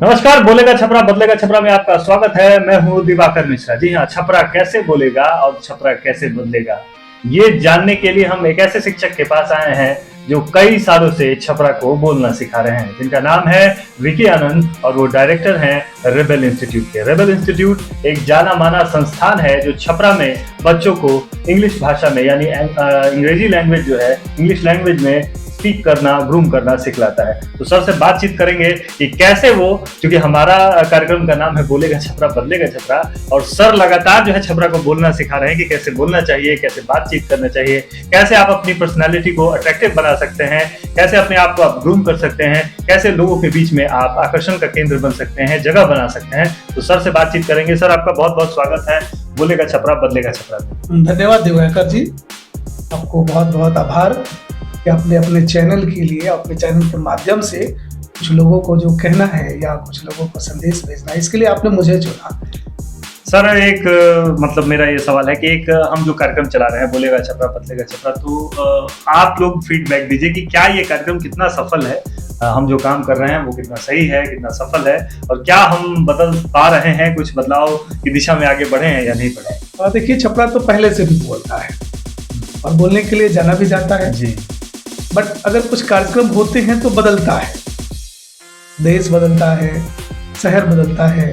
नमस्कार, बोलेगा छपरा बदलेगा छपरा में आपका स्वागत है। मैं हूं दिवाकर मिश्रा। जी हाँ, छपरा कैसे बोलेगा और छपरा कैसे बदलेगा, ये जानने के लिए हम एक ऐसे शिक्षक के पास आए हैं जो कई सालों से छपरा को बोलना सिखा रहे हैं, जिनका नाम है विकी आनंद और वो डायरेक्टर हैं रेबेल इंस्टीट्यूट के। रेबेल इंस्टीट्यूट एक जाना माना संस्थान है जो छपरा में बच्चों को इंग्लिश भाषा में यानी अंग्रेजी लैंग्वेज जो है इंग्लिश लैंग्वेज में स्पीक करना, ग्रूम करना सिखलाता है। तो सर से बातचीत करेंगे कि कैसे वो, क्योंकि हमारा कार्यक्रम का नाम है बोलेगा छपरा बदलेगा छपरा, और सर लगातार जो है छपरा को बोलना सिखा रहे हैं कि कैसे बोलना चाहिए, कैसे बातचीत करना चाहिए, कैसे आप अपनी पर्सनालिटी को अट्रैक्टिव बना सकते हैं, कैसे अपने आप को आप ग्रूम कर सकते हैं, कैसे लोगों के बीच में आप आकर्षण का केंद्र बन सकते हैं, जगह बना सकते हैं। तो सर से बातचीत करेंगे। सर, आपका बहुत बहुत स्वागत है बोलेगा छपरा बदलेगा छपरा। धन्यवाद दिवाकर जी, आपको बहुत बहुत आभार कि आपने अपने चैनल के लिए, अपने चैनल के माध्यम से कुछ लोगों को जो कहना है या कुछ लोगों को संदेश भेजना है, इसके लिए आपने मुझे चुना। सर, एक मतलब मेरा ये सवाल है कि एक हम जो कार्यक्रम चला रहे हैं बोलेगा छपरा बदलेगा छपरा, तो आप लोग फीडबैक दीजिए कि क्या ये कार्यक्रम कितना सफल है, हम जो काम कर रहे हैं वो कितना सही है, कितना सफल है, और क्या हम बदल पा रहे हैं, कुछ बदलाव की दिशा में आगे बढ़े हैं या नहीं बढ़े। देखिए, छपरा तो पहले से भी बोलता है और बोलने के लिए जाना भी जाता है जी, बट अगर कुछ कार्यक्रम होते हैं तो बदलता है, देश बदलता है, शहर बदलता है,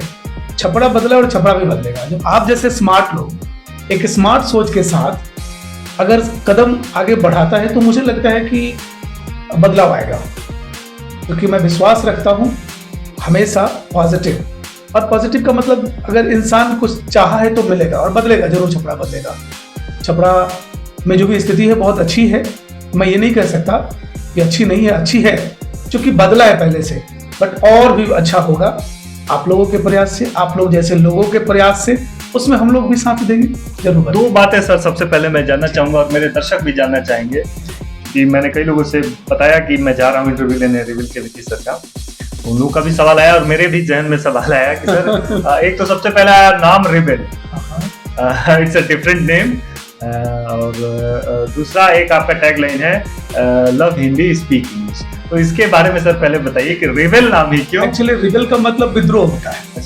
छपरा बदला और छपरा भी बदलेगा। जब आप जैसे स्मार्ट लोग एक स्मार्ट सोच के साथ अगर कदम आगे बढ़ाता है तो मुझे लगता है कि बदलाव आएगा, क्योंकि मैं विश्वास रखता हूँ हमेशा पॉजिटिव। और पॉजिटिव का मतलब अगर इंसान कुछ चाहा है तो मिलेगा और बदलेगा, जरूर छपरा बदलेगा। छपरा में जो भी स्थिति है बहुत अच्छी है, मैं ये नहीं कह सकता कि अच्छी नहीं है, अच्छी है, क्योंकि बदला है पहले से, बट और भी अच्छा होगा आप लोगों के प्रयास से, आप लोग जैसे लोगों के प्रयास से, उसमें हम लोग भी साथ देंगे जरूर। दो बातें सर सबसे पहले मैं जानना चाहूंगा और मेरे दर्शक भी जानना चाहेंगे कि मैंने कई लोगों से बताया कि मैं जा रहा हूँ इंटरव्यू लेने रेबेल के विकी सर का। उन लोगों का भी सवाल आया और मेरे भी जहन में सवाल आया कि सर एक तो सबसे पहला आया नाम rebel, it's a different name, और दूसरा एक आपका टैगलाइन है लव हिंदी स्पीक इंग्लिश। तो इसके बारे में सर पहले बताइए कि रेबेल नाम ही क्यों। एक्चुअली रेबेल का मतलब विद्रोह होता है।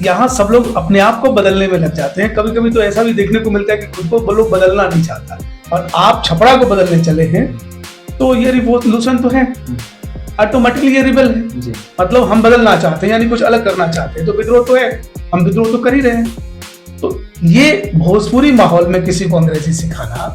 यहाँ सब लोग अपने आप को बदलने में लग जाते हैं। कभी कभी तो ऐसा भी देखने को मिलता है कि खुद को लोग बदलना नहीं चाहता, और आप छपरा को बदलने चले हैं तो ये रिवॉल्यूशन तो है, ऑटोमेटिकली ये रिबेल है जी। मतलब हम बदलना चाहते हैं, यानी कुछ अलग करना चाहते हैं, तो विद्रोह तो है, हम विद्रोह तो कर ही रहे हैं। तो ये भोजपुरी माहौल में किसी को अंग्रेजी सिखाना,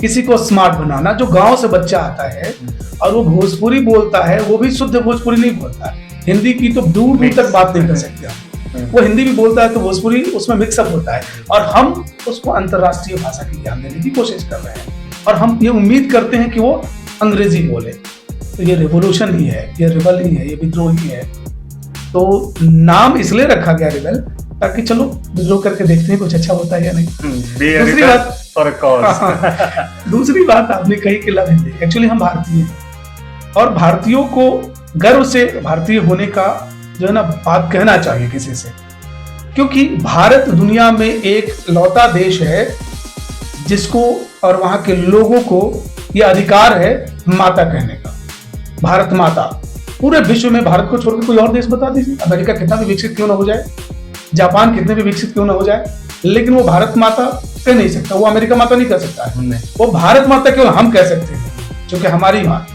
किसी को स्मार्ट बनाना, जो गांव से बच्चा आता है और वो भोजपुरी बोलता है, वो भी शुद्ध भोजपुरी नहीं बोलता है, हिंदी की तो दूर दूर तक बात नहीं कर सकते। वो हिंदी भी बोलता है तो भोजपुरी उसमें मिक्सअप होता है, और हम उसको अंतर्राष्ट्रीय भाषा की ज्ञान देने की कोशिश कर रहे हैं, और हम ये उम्मीद करते हैं कि वो अंग्रेजी बोले। तो ये रेवोल्यूशन ही है, ये रिबल ही है, ये विद्रोह ही है। तो नाम इसलिए रखा गया रिबल, ताकि चलो विद्रोह करके देखते हैं कुछ अच्छा होता है या नहीं। दूसरी बात आपने कही कि लव हिंदी, एक्चुअली हम भारतीय हैं, और भारतीयों को गर्व से भारतीय होने का जो है ना बात कहना चाहिए किसी से, क्योंकि भारत दुनिया में एक लौता देश है जिसको और वहां के लोगों को यह अधिकार है माता कहने का। भारत माता, पूरे विश्व में भारत को छोड़कर कोई और देश बता दीजिए, अमेरिका कितना भी विकसित क्यों ना हो जाए, जापान कितने भी विकसित क्यों ना हो जाए, लेकिन वो भारत माता कह नहीं सकता, वो अमेरिका माता नहीं कह सकता है, वो भारत माता केवल हम कह सकते हैं, क्योंकि हमारी माँ।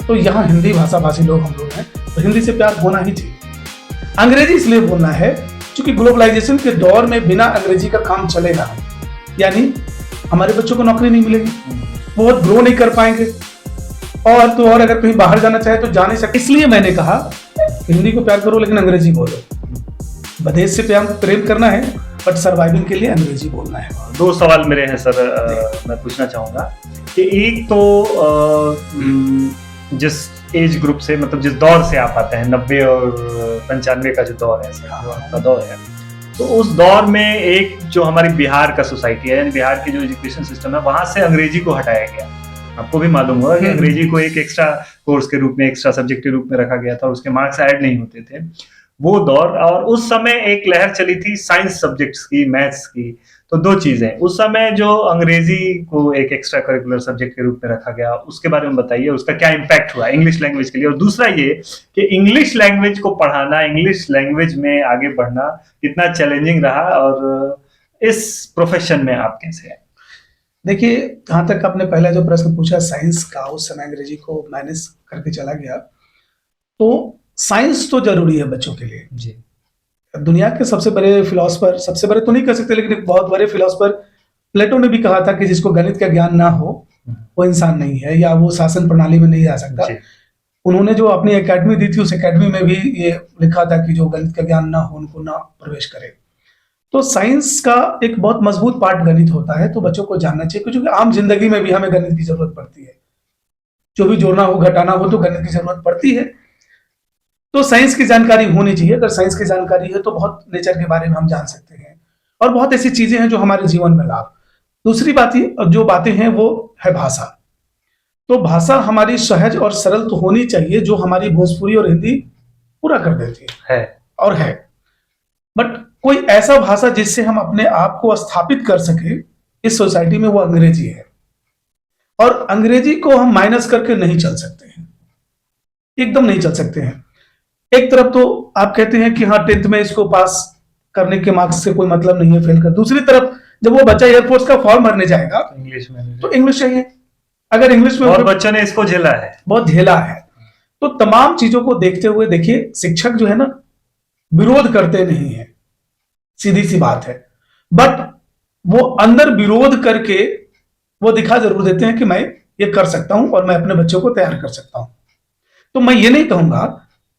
तो यहाँ हिंदी भाषा भाषी लोग हम लोग हैं, तो हिंदी से प्यार होना ही चाहिए। अंग्रेजी इसलिए बोलना है क्योंकि ग्लोबलाइजेशन के दौर में बिना अंग्रेजी का काम चलेगा, यानी हमारे बच्चों को नौकरी नहीं मिलेगी, वो ग्रो नहीं कर पाएंगे, और तो और अगर कहीं बाहर जाना चाहे तो जा नहीं सकते। इसलिए मैंने कहा हिंदी को प्यार करो लेकिन अंग्रेजी बोलो। विदेश से प्रेम करना है, बट सर्वाइविंग के लिए अंग्रेजी बोलना है। दो सवाल मेरे हैं सर, मैं पूछना चाहूंगा कि एक तो जिस एज ग्रुप से, मतलब जिस दौर से आप आते हैं, 90 और 95 का जो दौर है सर, जो आपका दौर है, तो उस दौर में एक जो हमारी बिहार का सोसाइटी है, यानी बिहार की जो एजुकेशन सिस्टम है, वहां से अंग्रेजी को हटाया गया। आपको भी मालूम होगा कि अंग्रेजी को एक एक्स्ट्रा कोर्स के रूप में, एक्स्ट्रा सब्जेक्ट के रूप में रखा गया था, और उसके मार्क्स ऐड नहीं होते थे वो दौर। और उस समय एक लहर चली थी साइंस सब्जेक्ट्स की, मैथ्स की, तो दो चीजें, उस समय जो अंग्रेजी को एक एक्स्ट्रा करिकुलर सब्जेक्ट के रूप में रखा गया, उसके बारे में बताइए, उसका क्या इम्पैक्ट हुआ इंग्लिश लैंग्वेज के लिए। और दूसरा ये कि इंग्लिश लैंग्वेज को पढ़ाना, इंग्लिश लैंग्वेज में आगे बढ़ना कितना चैलेंजिंग रहा, और इस प्रोफेशन में आप कैसे हैं? देखिए, जहाँ तक आपने पहला जो प्रश्न पूछा साइंस का, उस समय अंग्रेजी को मैनेज करके चला गया, तो साइंस तो जरूरी है बच्चों के लिए जी। दुनिया के सबसे बड़े फिलोसफर, सबसे बड़े तो नहीं कह सकते, लेकिन एक बहुत बड़े फिलोसफर प्लेटो ने भी कहा था कि जिसको गणित का ज्ञान ना हो वो इंसान नहीं है, या वो शासन प्रणाली में नहीं आ सकता। उन्होंने जो अपनी एकेडमी दी थी, उस एकेडमी में भी ये लिखा था कि जो गणित का ज्ञान ना हो उनको ना प्रवेश करे। तो साइंस का एक बहुत मजबूत पार्ट गणित होता है, तो बच्चों को जानना चाहिए, क्योंकि आम जिंदगी में भी हमें गणित की जरूरत पड़ती है। जो भी जोड़ना हो, घटाना हो, तो गणित की जरूरत पड़ती है। तो साइंस की जानकारी होनी चाहिए। अगर साइंस की जानकारी है तो बहुत नेचर के बारे में हम जान सकते हैं, और बहुत ऐसी चीजें हैं जो हमारे जीवन में लाभ। दूसरी बात जो बातें हैं वो है भाषा। तो भाषा हमारी सहज और सरल तो होनी चाहिए, जो हमारी भोजपुरी और हिंदी पूरा कर देती है और है। बट कोई ऐसा भाषा जिससे हम अपने आप को स्थापित कर सके इस सोसाइटी में, वो अंग्रेजी है। और अंग्रेजी को हम माइनस करके नहीं चल सकते हैं, एकदम नहीं चल सकते हैं। एक तरफ तो आप कहते हैं कि हाँ 10th में इसको पास करने के मार्क्स से कोई मतलब नहीं है, फेल कर। दूसरी तरफ जब वो बच्चा एयरफोर्स का फॉर्म भरने जाएगा इंग्लिश में, तो इंग्लिश चाहिए। अगर इंग्लिश में, और बच्चों ने इसको झेला है, बहुत झेला है। तो तमाम चीजों को देखते हुए देखिए, शिक्षक जो है ना, विरोध करते नहीं है, सीधी सी बात है। बट वो अंदर विरोध करके वो दिखा जरूर देते हैं कि मैं ये कर सकता हूं और मैं अपने बच्चों को तैयार कर सकता हूं। तो मैं ये नहीं कहूंगा,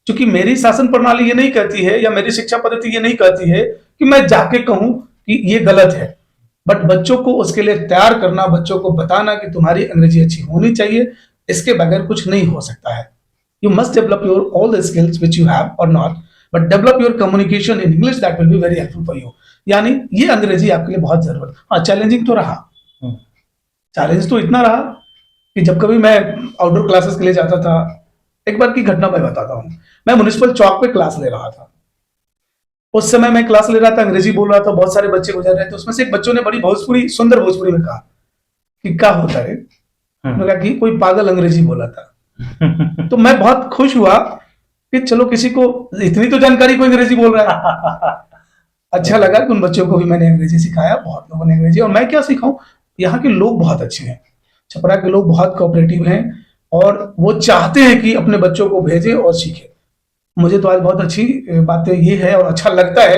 क्योंकि मेरी शासन प्रणाली ये नहीं कहती है, या मेरी शिक्षा पद्धति ये नहीं कहती है कि मैं जाके कहूं कि ये गलत है। बट बच्चों को उसके लिए तैयार करना, बच्चों को बताना कि तुम्हारी अंग्रेजी अच्छी होनी चाहिए, इसके बगैर कुछ नहीं हो सकता है। You must develop your all the skills which you have और not, but develop your communication in English, that will be very helpful for you. यानी ये अंग्रेजी आपके लिए बहुत जरूरत। हाँ, चैलेंजिंग तो रहा। चैलेंज तो इतना रहा कि जब कभी मैं आउटडोर क्लासेस के लिए जाता था, एक बार की घटना मैं बताता हूँ। मैं म्युनिसिपल चौक पे क्लास ले रहा था। उस समय मैं क्लास ले रहा था, अंग्रेजी बोल रहा था, बहुत सारे बच्चे गुजर रहे थे। उसमें से एक बच्चों ने बड़ी भोजपुरी, सुंदर भोजपुरी में कहा कि क्या होता है, मैंने कहा कि कोई पागल अंग्रेजी बोला था। तो मैं बहुत खुश हुआ कि चलो किसी को इतनी तो जानकारी, कोई अंग्रेजी बोल रहा है। अच्छा लगा कि उन बच्चों को भी मैंने अंग्रेजी सिखाया, बहुत लोगों ने अंग्रेजी। और मैं क्या सिखाऊं, यहाँ के लोग बहुत अच्छे हैं, छपरा के लोग बहुत कोऑपरेटिव हैं, और वो चाहते हैं कि अपने बच्चों को भेजें और सीखें। मुझे तो आज बहुत अच्छी बातें ये है और अच्छा लगता है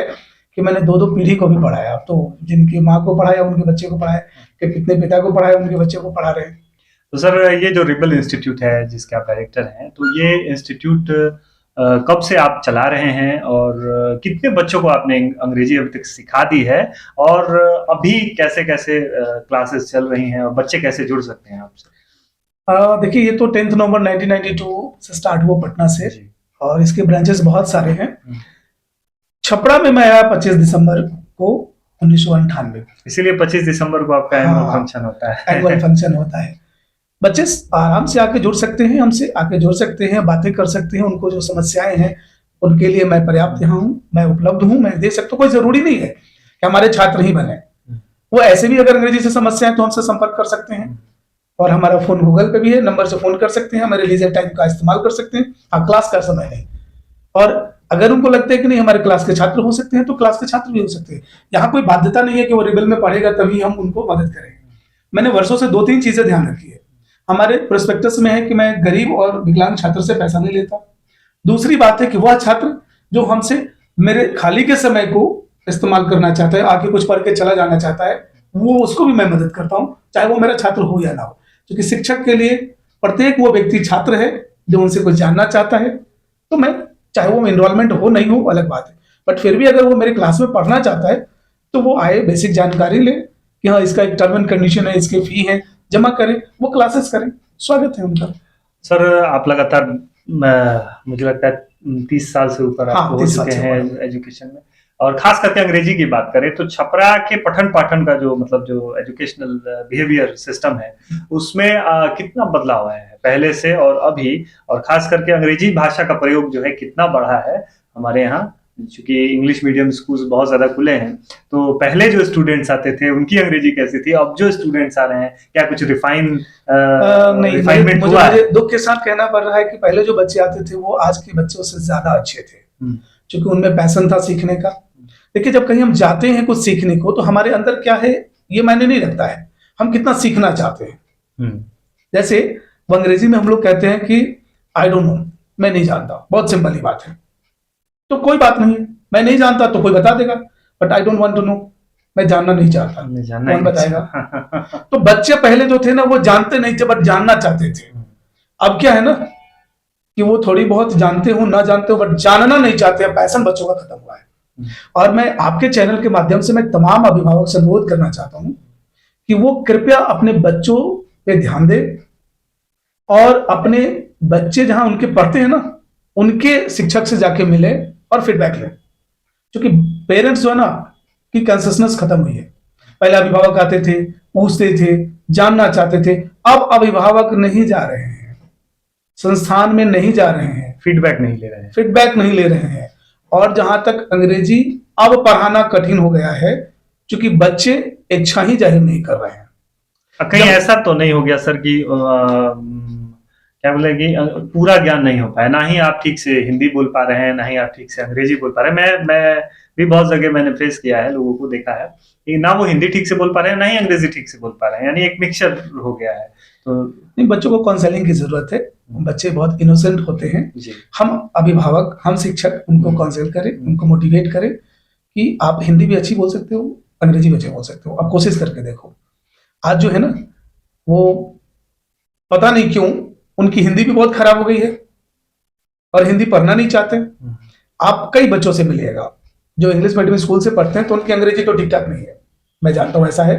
कि मैंने 2-2 पीढ़ी को भी पढ़ाया। तो जिनकी माँ को पढ़ाया उनके बच्चे को पढ़ाया, कि कितने पिता को पढ़ाया उनके बच्चे को पढ़ा रहे हैं। तो सर, ये जो रिबल इंस्टीट्यूट है जिसके आप डायरेक्टर हैं, तो ये इंस्टीट्यूट कब से आप चला रहे हैं, और कितने बच्चों को आपने अंग्रेजी अभी तक सिखा दी है, और अभी कैसे कैसे क्लासेस चल रही हैं, और बच्चे कैसे जुड़ सकते हैं आपसे? देखिए, ये तो 10 नवंबर 1992 से स्टार्ट हुआ पटना से, और इसके ब्रांचेस बहुत सारे हैं। छपरा में मैं आया 25 दिसंबर को 1998। इसीलिए 25 दिसंबर को आपका एनुअल फंक्शन होता है। एनुअल फंक्शन होता है। बच्चे आराम से आके जुड़ सकते हैं, हमसे आके जुड़ सकते हैं, बातें कर सकते हैं। उनको जो समस्याएं हैं उनके लिए मैं पर्याप्त यहाँ हूँ, मैं उपलब्ध हूँ, मैं दे सकता हूँ। कोई जरूरी नहीं है कि हमारे छात्र ही बने, वो ऐसे भी अगर अंग्रेजी से समस्याएं तो हमसे संपर्क कर सकते हैं। और हमारा फोन गूगल पे भी है, नंबर से फोन कर सकते हैं, हमारे लीजर टाइम का इस्तेमाल कर सकते हैं। हाँ, क्लास का समय नहीं। और अगर उनको लगता है कि नहीं हमारे क्लास के छात्र हो सकते हैं, तो क्लास के छात्र भी हो सकते हैं। यहाँ कोई बाध्यता नहीं है कि वो रिबल में पढ़ेगा तभी हम उनको मदद करेंगे। मैंने वर्षों से 2-3 चीजें ध्यान रखी है। हमारे प्रोस्पेक्टस में है कि मैं गरीब और विकलांग छात्र से पैसा नहीं लेता। दूसरी बात है कि वह छात्र जो हमसे मेरे खाली के समय को इस्तेमाल करना चाहता है, आके कुछ पढ़ के चला जाना चाहता है, वो उसको भी मैं मदद करता हूँ, चाहे वो मेरा छात्र हो या ना हो। क्योंकि शिक्षक के लिए प्रत्येक वो व्यक्ति छात्र है जो उनसे कुछ जानना चाहता है। तो मैं, चाहे वो एनरोलमेंट हो नहीं हो अलग बात है, बट फिर भी अगर वो मेरे क्लास में पढ़ना चाहता है तो वो आए, बेसिक जानकारी ले कि हाँ इसका एक टर्म एंड कंडीशन है, इसके फी है, जमा करें, वो क्लासेस करें। स्वागत है उनका। सर, आप लगातार, मुझे लगता है 30 साल से ऊपर आप हो चुके हैं एजुकेशन में, और खास करके अंग्रेजी की बात करें तो छपरा के पठन पाठन का जो मतलब जो एजुकेशनल बिहेवियर सिस्टम है उसमें कितना बदलाव है पहले से और अभी, और खास करके अंग्रेजी भाषा का प्रयोग जो है कितना बढ़ा है हमारे यहाँ क्योंकि इंग्लिश मीडियम स्कूल बहुत ज़्यादा खुले हैं, तो पहले जो स्टूडेंट्स आते थे उनकी अंग्रेजी कैसी थी, अब जो स्टूडेंट्स आ रहे हैं क्या कुछ नहीं, रिफाइनमेंट मुझे हुआ है? मुझे दुख के साथ कहना पड़ रहा है कि पहले जो बच्चे आते थे वो आज के बच्चों से ज्यादा अच्छे थे, क्योंकि उनमें पैशन था सीखने का। देखिए, जब कहीं हम जाते हैं कुछ सीखने को, तो हमारे अंदर क्या है ये मायने नहीं रखता है, हम कितना सीखना चाहते हैं। जैसे वो अंग्रेजी में हम लोग कहते हैं कि आई डोंट नो, मैं नहीं जानता, बहुत सिंपल ही बात है। तो कोई बात नहीं है, मैं नहीं जानता तो कोई बता देगा, but I don't want to know, मैं जानना नहीं चाहता, कौन बताएगा? तो बच्चे पहले जो थे ना वो जानते नहीं थे बट जानना चाहते थे। अब क्या है ना कि वो थोड़ी बहुत जानते हो ना जानते हो बट जानना नहीं चाहते हैं, पैशन बच्चों का खत्म हुआ है। और मैं आपके चैनल के माध्यम से मैं तमाम अभिभावक से अनुरोध करना चाहता हूं कि वो कृपया अपने बच्चों पे ध्यान दें और अपने बच्चे जहां उनके पढ़ते हैं ना उनके शिक्षक से जाके मिले और फीडबैक लें, क्योंकि पेरेंट्स जो है ना की कंसिस्टेंस खत्म हुई है। पहले अभिभावक आते थे, पूछते थे, जानना चाहते थे, अब अभिभावक नहीं जा रहे हैं, संस्थान में नहीं जा रहे हैं, फीडबैक नहीं ले रहे हैं। और जहां तक अंग्रेजी अब पढ़ाना कठिन हो गया है, क्योंकि बच्चे इच्छा ही जाहिर नहीं कर रहे हैं। कहीं ऐसा तो नहीं हो गया सर कि क्या बोले कि पूरा ज्ञान नहीं हो पाया, ना ही आप ठीक से हिंदी बोल पा रहे हैं, ना ही आप ठीक से अंग्रेजी बोल पा रहे हैं। मैं भी बहुत जगह मैंने फेस किया है, लोगों को देखा है कि ना वो हिंदी ठीक से बोल पा रहे हैं, ना ही अंग्रेजी ठीक से बोल पा रहे हैं, यानी एक मिक्सचर हो गया है। तो नहीं, बच्चों को काउंसलिंग की जरूरत है, बच्चे बहुत इनोसेंट होते हैं। हम अभिभावक, हम शिक्षक उनको काउंसिल करें, उनको मोटिवेट करें कि आप हिंदी भी अच्छी बोल सकते हो, अंग्रेजी भी अच्छी बोल सकते हो, आप कोशिश करके देखो। आज जो है ना वो पता नहीं क्यों उनकी हिंदी भी बहुत खराब हो गई है और हिंदी पढ़ना नहीं चाहते। आप कई बच्चों से मिलिएगा जो इंग्लिश मीडियम स्कूल से पढ़ते हैं तो उनकी अंग्रेजी तो ठीक ठाक नहीं है, मैं जानता हूँ ऐसा है,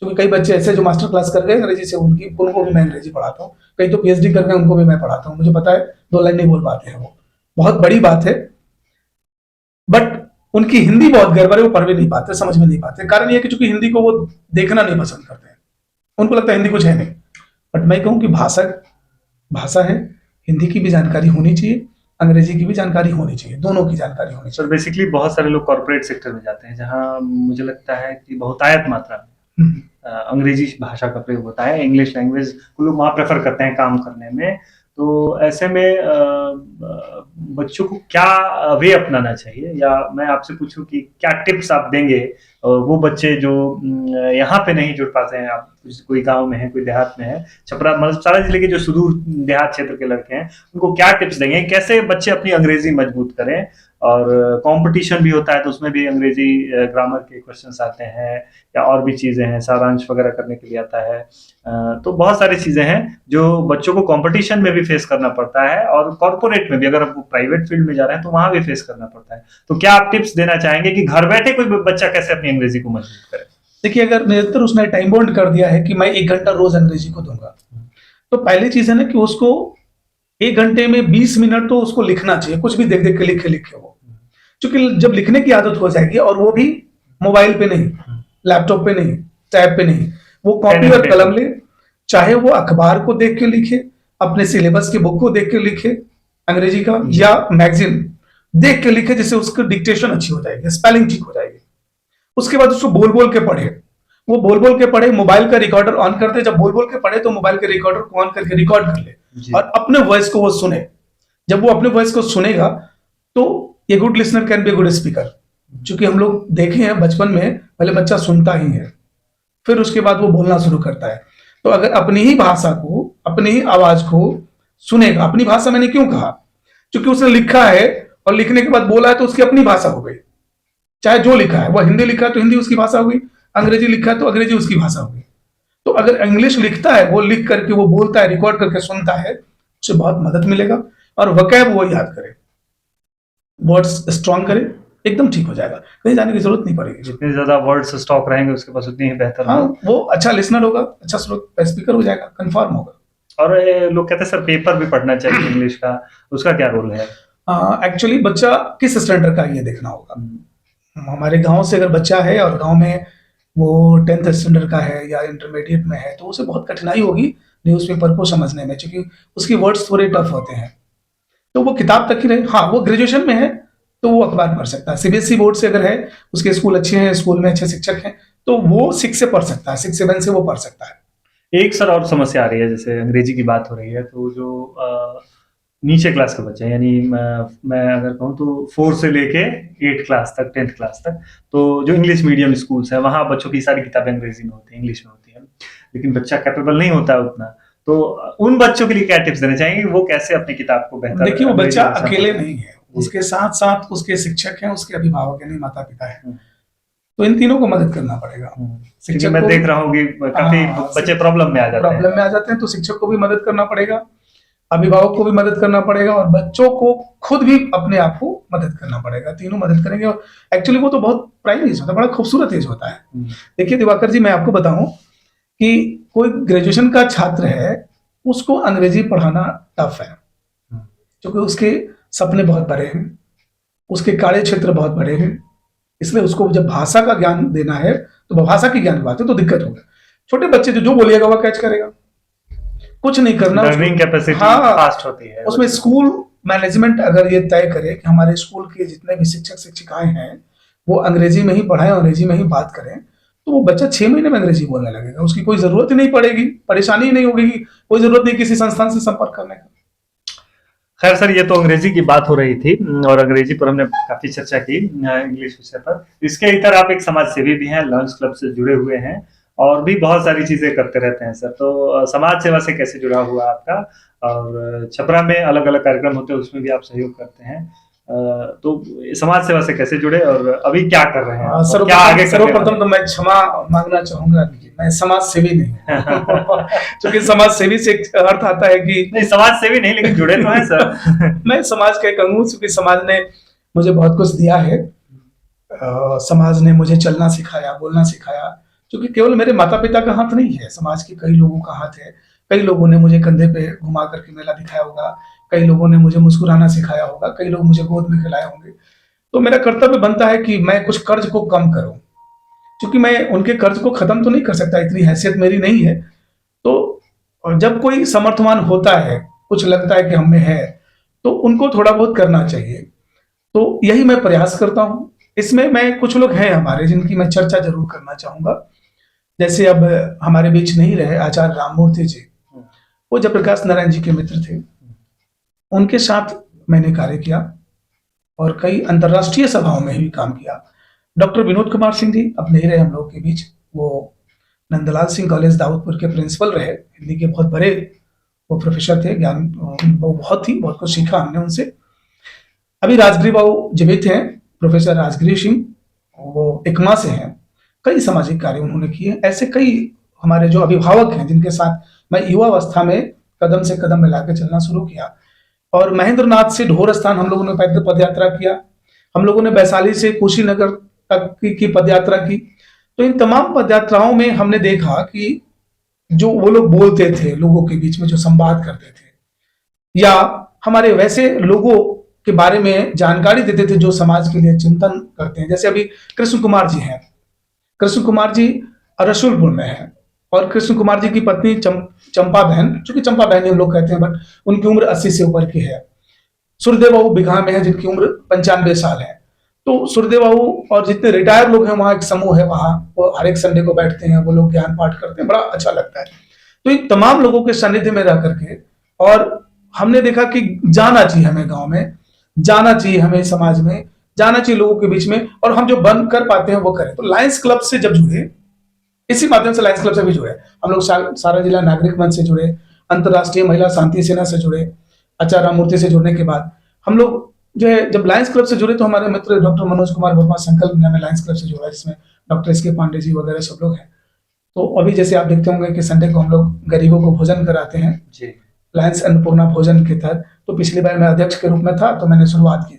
क्योंकि कई बच्चे ऐसे जो मास्टर क्लास कर गए अंग्रेजी से, उनको भी मैं अंग्रेजी पढ़ाता हूँ, कई तो पीएचडी कर गए उनको भी मैं पढ़ाता हूँ। मुझे पता है 2 लाइन नहीं बोल पाते हैं, वो बहुत बड़ी बात है, बट उनकी हिंदी बहुत गड़बड़ है, वो पढ़ भी नहीं पाते, समझ में नहीं पाते। कारण ये कि चूंकि हिंदी को वो देखना नहीं पसंद करते हैं, उनको लगता है हिंदी कुछ है नहीं। बट मैं कहूँ कि भाषा है, हिंदी की भी जानकारी होनी चाहिए, अंग्रेजी की भी जानकारी होनी चाहिए, दोनों की जानकारी होनी चाहिए। सर बेसिकली बहुत सारे लोग कॉर्पोरेट सेक्टर में जाते हैं, जहाँ मुझे लगता है कि बहुतायत मात्रा में अंग्रेजी भाषा का प्रयोग होता है, इंग्लिश लैंग्वेज को लोग वहाँ प्रेफर करते हैं काम करने में। तो ऐसे में बच्चों को क्या वे अपनाना चाहिए, या मैं आपसे पूछूं कि क्या टिप्स आप देंगे वो बच्चे जो यहाँ पे नहीं जुड़ पाते हैं, आप कोई गांव में है, कोई देहात में है, छपरा मतलब सारा जिले के जो सुदूर देहात क्षेत्र के लड़के हैं, उनको क्या टिप्स देंगे, कैसे बच्चे अपनी अंग्रेजी मजबूत करें? और कंपटीशन भी होता है तो उसमें भी अंग्रेजी ग्रामर के क्वेश्चंस आते हैं, या और भी चीजें हैं, सारांश वगैरह करने के लिए आता है। तो बहुत सारी चीजें हैं जो बच्चों को कंपटीशन में भी फेस करना पड़ता है, और कॉर्पोरेट में भी, अगर वो प्राइवेट फील्ड में जा रहे हैं तो वहां भी फेस करना पड़ता है। तो क्या आप टिप्स देना चाहेंगे कि घर बैठे कोई बच्चा कैसे अपनी अंग्रेजी को मजबूत करे? देखिए, अगर निरंतर उसने टाइम बाउंड कर दिया है कि मैं 1 घंटा रोज अंग्रेजी को दूंगा, तो पहली चीज है ना कि उसको 1 घंटे में 20 मिनट तो उसको लिखना चाहिए, कुछ भी देख देख के लिखे वो, क्योंकि जब लिखने की आदत हो जाएगी, और वो भी मोबाइल पे नहीं, लैपटॉप पे नहीं, टैब पे नहीं, वो कॉपी और कलम ले, चाहे वो अखबार को देख के लिखे, अपने सिलेबस की बुक को देख के लिखे अंग्रेजी का, या मैगजीन देख के लिखे, जिससे उसकी डिक्टेशन अच्छी हो जाएगी, स्पेलिंग ठीक हो जाएगी। उसके बाद उसको बोल बोल के पढ़े, वो बोल बोल के पढ़े, मोबाइल का रिकॉर्डर ऑन करते, जब बोल बोल के पढ़े तो मोबाइल के रिकॉर्डर को ऑन करके रिकॉर्ड कर ले और अपने वॉइस को वो सुने। जब वो अपने वॉइस को सुनेगा तो ये good listener can be good speaker, क्योंकि हम लोग देखे हैं बचपन में पहले बच्चा सुनता ही है, फिर उसके बाद वो बोलना शुरू करता है। तो अगर अपनी ही भाषा को, अपनी ही आवाज को सुनेगा, अपनी भाषा मैंने क्यों कहा, क्योंकि उसने लिखा है और लिखने के बाद बोला है तो उसकी अपनी भाषा हो गई। चाहे जो लिखा है, वो हिंदी लिखा है तो हिंदी उसकी भाषा हो गई, अंग्रेजी लिखा है तो अंग्रेजी उसकी भाषा हो गई। तो अगर इंग्लिश लिखता है, वो लिख करके वो बोलता है, रिकॉर्ड करके सुनता है, उससे बहुत मदद मिलेगा। और वकैब वो याद करे, वर्ड्स स्ट्रॉन्ग करे, एकदम ठीक हो जाएगा, कहीं जाने की जरूरत नहीं पड़ेगी। जितने ज्यादा वर्ड्स स्टॉक रहेंगे उसके पास उतनी ही बेहतर। हाँ, वो अच्छा लिसनर होगा, अच्छा स्पीकर हो जाएगा, कंफर्म होगा। और लोग कहते हैं सर पेपर भी पढ़ना चाहिए इंग्लिश का, उसका क्या रोल है? एक्चुअली बच्चा किस स्टैंडर्ड का ये देखना होगा। हमारे गांव से अगर बच्चा है और गांव में वो 10th स्टैंडर्ड का है या इंटरमीडिएट में है, तो उसे बहुत कठिनाई होगी न्यूज़पेपर को समझने में, क्योंकि उसकी वर्ड्स थोड़े टफ होते हैं। तो वो किताब तक ही रहे। हाँ, वो ग्रेजुएशन में है तो वो अखबार पढ़ सकता है। सीबीएसई बोर्ड से अगर है, उसके स्कूल अच्छे हैं, स्कूल में अच्छे शिक्षक हैं, तो वो 6 से पढ़ सकता है, 6-7 से वो पढ़ सकता है। एक सर और समस्या आ रही है, जैसे अंग्रेजी की बात हो रही है, तो जो नीचे क्लास के बच्चे हैं, यानी मैं अगर कहूँ तो 4 से लेके 8 क्लास तक, 10th क्लास तक, तो जो इंग्लिश मीडियम स्कूल्स हैं वहाँ बच्चों की सारी किताबें अंग्रेजी में होती हैं, इंग्लिश में होती हैं, लेकिन बच्चा कैपेबल नहीं होता है उतना। तो उन बच्चों के लिए क्या टिप्स देना चाहेंगे, वो कैसे अपनी किताब को बेहतर? देखिए, वो बच्चा अकेले नहीं है, उसके साथ साथ उसके शिक्षक हैं, उसके अभिभावक हैं, माता पिता है, तो इन तीनों को मदद करना पड़ेगा। शिक्षक मैं देख रहा हूँ कि काफी बच्चे प्रॉब्लम में आ जाते हैं, तो शिक्षक को भी मदद करना पड़ेगा, अभिभावक को भी मदद करना पड़ेगा, और बच्चों को खुद भी अपने आप को मदद करना पड़ेगा। तीनों मदद करेंगे, और एक्चुअली वो तो बहुत प्राइम एज होता है, बड़ा खूबसूरत एज होता है। देखिए दिवाकर जी, मैं आपको बताऊं कि कोई ग्रेजुएशन का छात्र है, उसको अंग्रेजी पढ़ाना टफ है, क्योंकि उसके सपने बहुत बड़े हैं, उसके कार्य क्षेत्र बहुत बड़े हैं, इसलिए उसको जब भाषा का ज्ञान देना है, तो भाषा की ज्ञान की बात है तो दिक्कत होगा। छोटे बच्चे जो बोलिएगा वो कैच करेगा, कुछ नहीं करना, लर्निंग कैपेसिटी फास्ट होती है उसमें। स्कूल मैनेजमेंट अगर ये तय करे कि हमारे स्कूल के जितने भी शिक्षक शिक्षिकाएं हैं वो अंग्रेजी में ही पढ़ाएं, अंग्रेजी में ही बात करें, तो वो बच्चा 6 महीने में अंग्रेजी बोलने लगेगा, उसकी कोई जरूरत ही नहीं पड़ेगी, परेशानी ही नहीं होगी, कोई जरूरत नहीं किसी संस्थान से संपर्क करने का। खैर सर, ये तो अंग्रेजी की बात हो रही थी, और अंग्रेजी पर हमने काफी चर्चा की इंग्लिश विषय पर। इसके इतर आप एक समाज सेवी भी हैं, लॉयंस क्लब से जुड़े हुए हैं, और भी बहुत सारी चीजें करते रहते हैं सर। तो समाज सेवा से कैसे जुड़ा हुआ आपका, और छपरा में अलग अलग कार्यक्रम होते हैं उसमें भी आप सहयोग करते हैं, तो समाज सेवा से कैसे जुड़े और अभी क्या कर रहे हैं? सर्वप्रथम तो मैं क्षमा मांगना चाहूंगा, मैं समाज सेवी नहीं हूँ क्योंकि समाज सेवी से अर्थ आता है कि नहीं, समाज सेवी नहीं, लेकिन जुड़े तो हैं सर मैं समाज का एक अंग हूँ, क्योंकि समाज ने मुझे बहुत कुछ दिया है। समाज ने मुझे चलना सिखाया, बोलना सिखाया, क्योंकि केवल मेरे माता पिता का हाथ नहीं है, समाज के कई लोगों का हाथ है। कई लोगों ने मुझे कंधे पे घुमा करके मेला दिखाया होगा, कई लोगों ने मुझे मुस्कुराना सिखाया होगा, कई लोग मुझे गोद में खिलाए होंगे। तो मेरा कर्तव्य बनता है कि मैं कुछ कर्ज को कम करूं, क्योंकि मैं उनके कर्ज को खत्म तो नहीं कर सकता, इतनी हैसियत मेरी नहीं है। तो जब कोई समर्थवान होता है, कुछ लगता है कि हम में है, तो उनको थोड़ा बहुत करना चाहिए। तो यही मैं प्रयास करता हूं। इसमें मैं कुछ लोग हैं हमारे जिनकी मैं चर्चा जरूर करना चाहूंगा। जैसे अब हमारे बीच नहीं रहे आचार्य राममूर्ति जी, वो जयप्रकाश नारायण जी के मित्र थे, उनके साथ मैंने कार्य किया और कई अंतर्राष्ट्रीय सभाओं में भी काम किया। डॉक्टर विनोद कुमार सिंह जी अब नहीं रहे हम लोग के बीच, वो नंदलाल सिंह कॉलेज दाऊदपुर के प्रिंसिपल रहे, हिंदी के बहुत बड़े वो प्रोफेसर थे, ज्ञान वो बहुत कुछ सीखा हमने उनसे। अभी राजगिरी बाबू जीवित हैं, प्रोफेसर राजगिरी सिंह, वो एकमा से हैं, कई सामाजिक कार्य उन्होंने किए। ऐसे कई हमारे जो अभिभावक हैं जिनके साथ मैं युवा अवस्था में कदम से कदम मिलाकर चलना शुरू किया। और महेंद्र नाथ से ढोर स्थान हम लोगों ने पैदल पदयात्रा किया, हम लोगों ने वैशाली से कुशीनगर तक की पदयात्रा की। तो इन तमाम पदयात्राओं में हमने देखा कि जो वो लोग बोलते थे, लोगों के बीच में जो संवाद करते थे, या हमारे वैसे लोगों के बारे में जानकारी देते थे जो समाज के लिए चिंतन करते हैं। जैसे अभी कृष्ण कुमार जी हैं, कृष्ण कुमार जी रसूलपुर में है, और कृष्ण कुमार जी की पत्नी चंपा बहन, चूंकि चंपा बहन हम लोग कहते हैं, बट उनकी उम्र 80 से ऊपर की है। सूर्यदेव बाबू बिघा में है, जिनकी उम्र 95 साल है। तो सूर्यदेव बाबू और जितने रिटायर लोग हैं, वहाँ एक समूह है, वहाँ वो हर एक संडे को बैठते हैं, वो लोग ज्ञान पाठ करते हैं, बड़ा अच्छा लगता है। तो इन तमाम लोगों के सानिध्य में रह करके, और हमने देखा कि जाना चाहिए हमें, गाँव में जाना चाहिए, हमें समाज में जाना चाहिए, लोगों के बीच में, और हम जो बंद कर पाते हैं वो करें। तो लायंस क्लब से जब जुड़े, इसी माध्यम से लायंस क्लब से भी जुड़े हम लोग, सारा जिला नागरिक मंच से जुड़े, अंतर्राष्ट्रीय महिला शांति सेना से जुड़े, आचार्य राममूर्ति से जुड़ने के बाद हम लोग जो है, जब लायंस क्लब से जुड़े तो हमारे मित्र डॉक्टर मनोज कुमार वर्मा संकल्प ने हमें लायंस क्लब से जोड़ा, जिसमें डॉक्टर एस के पांडे जी वगैरह सब लोग हैं। तो अभी जैसे आप देखते होंगे कि संडे को हम लोग गरीबों को भोजन कराते हैं जी, लायंस अन्नपूर्णा भोजन के तहत। तो पिछली बार मैं अध्यक्ष के रूप में था, तो मैंने शुरुआत की।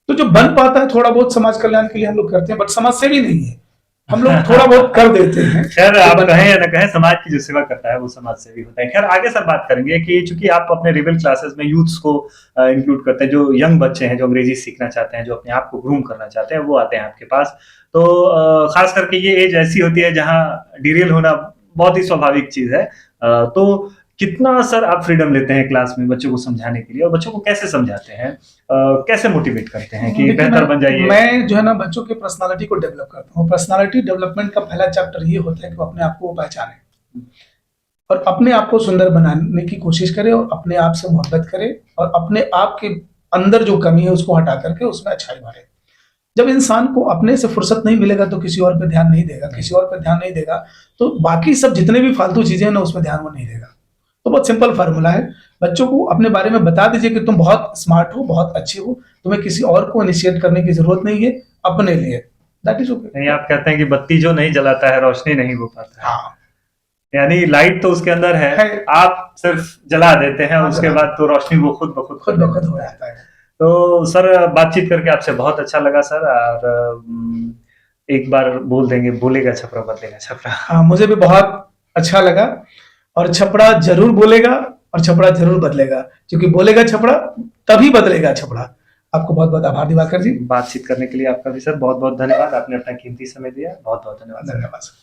तो जो बन पाता है थोड़ा बहुत समाज कल्याण के लिए हम लोग करते हैं, बट समाज सेवी नहीं है, हम लोग थोड़ा बहुत कर देते हैं। खैर, आप कहें या न कहें, समाज की जो सेवा करता है वो समाज सेवी होता है। खैर, आगे सर बात करेंगे कि चूंकि आप अपने रिबेल क्लासेस में यूथ्स को इंक्लूड करते हैं, जो यंग बच्चे हैं, जो अंग्रेजी सीखना चाहते हैं, जो अपने आप को ग्रूम करना चाहते हैं, वो आते हैं आपके पास। तो खास करके ये एज ऐसी होती है जहाँ डिरेल होना बहुत ही स्वाभाविक चीज है। तो कितना सर आप फ्रीडम लेते हैं क्लास में बच्चों को समझाने के लिए, और बच्चों को कैसे समझाते हैं, कैसे मोटिवेट करते हैं कि देखिए बेहतर बन जाइए? मैं जो है ना बच्चों के पर्सनालिटी को डेवलप करता हूँ। पर्सनालिटी डेवलपमेंट का पहला चैप्टर ये होता है कि वो अपने आप को पहचाने और अपने आप को सुंदर बनाने की कोशिश करे और अपने आप से मोहब्बत करे और अपने आप के अंदर जो कमी है उसको हटा करके उसमें अच्छाई भरे। जब इंसान को अपने से फुर्सत नहीं मिलेगा तो किसी और पे ध्यान नहीं देगा, किसी और पे ध्यान नहीं देगा तो बाकी सब जितने भी फालतू चीजें हैं ना उसमें ध्यान वो नहीं देगा। तो बहुत सिंपल फार्मूला है, बच्चों को अपने बारे में बता दीजिए कि तुम बहुत स्मार्ट हो, बहुत अच्छे हो, तुम्हें किसी और को इनिशिएट करने की जरूरत नहीं है, अपने लिए। That is okay. नहीं, आप कहते हैं कि बत्ती जो नहीं जलाता है रोशनी नहीं हो पाता है। हाँ, यानी लाइट तो उसके अंदर है, है। आप सिर्फ जला देते हैं, हाँ, उसके जला। बाद तो रोशनी वो खुद ब खुद खुद ब खुद हो जाता है। तो सर बातचीत करके आपसे बहुत अच्छा लगा सर। और एक बार बोल देंगे, बोलेगा छपरा बदलेगा छपरा। हाँ, मुझे भी बहुत अच्छा लगा और छपरा जरूर बोलेगा और छपरा जरूर बदलेगा, क्योंकि बोलेगा छपरा तभी बदलेगा छपरा। आपको बहुत बहुत आभार दिवाकर जी। बातचीत करने के लिए आपका भी सर बहुत बहुत धन्यवाद। आपने अपना कीमती समय दिया, बहुत बहुत धन्यवाद। धन्यवाद।